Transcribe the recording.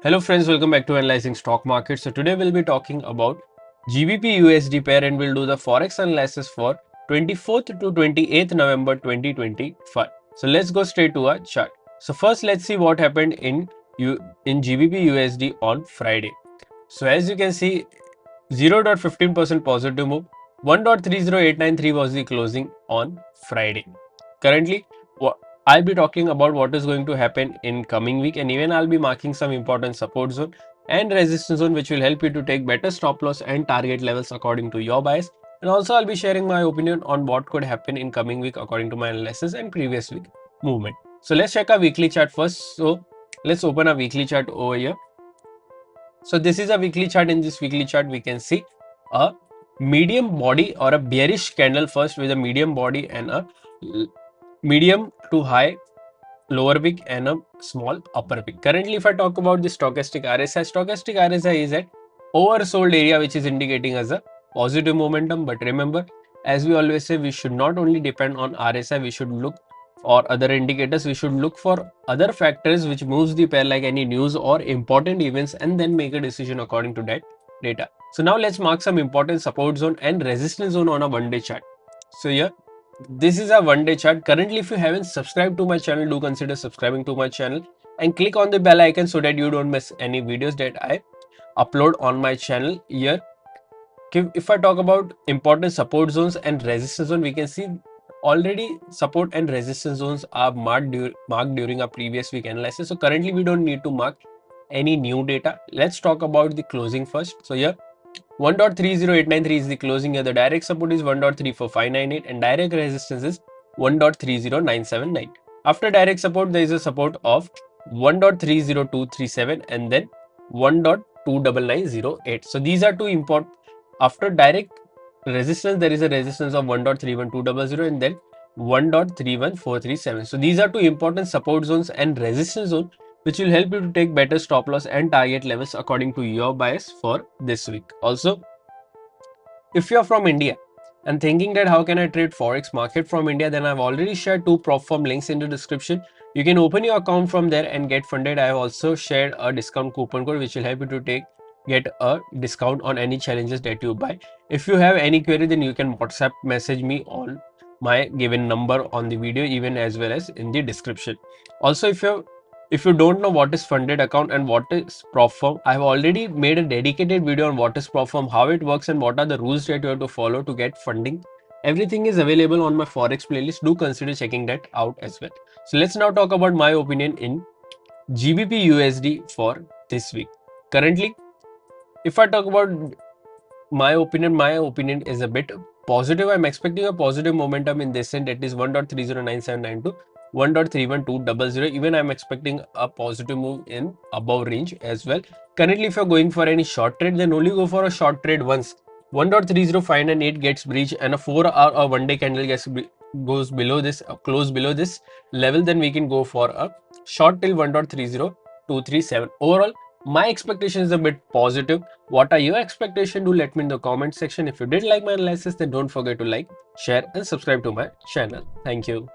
Hello friends, welcome back to Analyzing Stock Market. So today we'll be talking about GBP USD pair and we'll do the Forex analysis for 24th to 28th November 2025. So let's go straight to our chart. So first let's see what happened in GBP USD on Friday. So as you can see, 0.15% positive move, 1.30893 was the closing on Friday. Currently, I'll be talking about what is going to happen in coming week, and even I'll be marking some important support zone and resistance zone which will help you to take better stop loss and target levels according to your bias. And also I'll be sharing my opinion on what could happen in coming week according to my analysis and previous week movement. So let's check our weekly chart first. So let's open a weekly chart over here. So this is a weekly chart. In this weekly chart, we can see a medium body or a bearish candle first with a medium body and a medium to high lower wick and a small upper wick. Currently, if I talk about the stochastic RSI is at oversold area, which is indicating as a positive momentum. But remember, as we always say, we should not only depend on RSI, we should look for other indicators. We should look for other factors which moves the pair, like any news or important events, and then make a decision according to that data. So now let's mark some important support zone and resistance zone on a one-day chart. So here, this is a one-day chart. Currently, if you haven't subscribed to my channel, do consider subscribing to my channel and click on the bell icon so that you don't miss any videos that I upload on my channel. Here, if I talk about important support zones and resistance zone, we can see already support and resistance zones are marked during our previous week analysis. So currently, we don't need to mark any new data. Let's talk about the closing first. So here, 1.30893 is the closing here. The direct support is 1.34598 and direct resistance is 1.30979. After direct support, there is a support of 1.30237 and then 1.29908. So these are two important. After direct resistance, there is a resistance of 1.31200 and then 1.31437. So these are two important support zones and resistance zone which will help you to take better stop loss and target levels according to your bias for this week. Also, if you're from India and thinking that how can I trade Forex market from India, then I've already shared two prop firm links in the description. You can open your account from there and get funded. I have also shared a discount coupon code which will help you to get a discount on any challenges that you buy. If you have any query, then you can WhatsApp message me on my given number on the video, even as well as in the description. Also, if you don't know what is funded account and what is prop firm, I have already made a dedicated video on what is prop firm, how it works and what are the rules that you have to follow to get funding. Everything is available on my Forex playlist. Do consider checking that out as well. So let's now talk about my opinion in GBP USD for this week. Currently, if I talk about my opinion is a bit positive. I'm expecting a positive momentum in this end, that is 1.309792 to 1.31200. Even I'm expecting a positive move in above range as well. Currently, if you're going for any short trade, then only go for a short trade once 1.30598 gets breached and a 4-hour or one-day candle goes below this, close below this level, then we can go for a short till 1.30237. Overall, my expectation is a bit positive. What are your expectations? Do let me in the comment section. If you did like my analysis, then don't forget to like, share and subscribe to my channel. Thank you.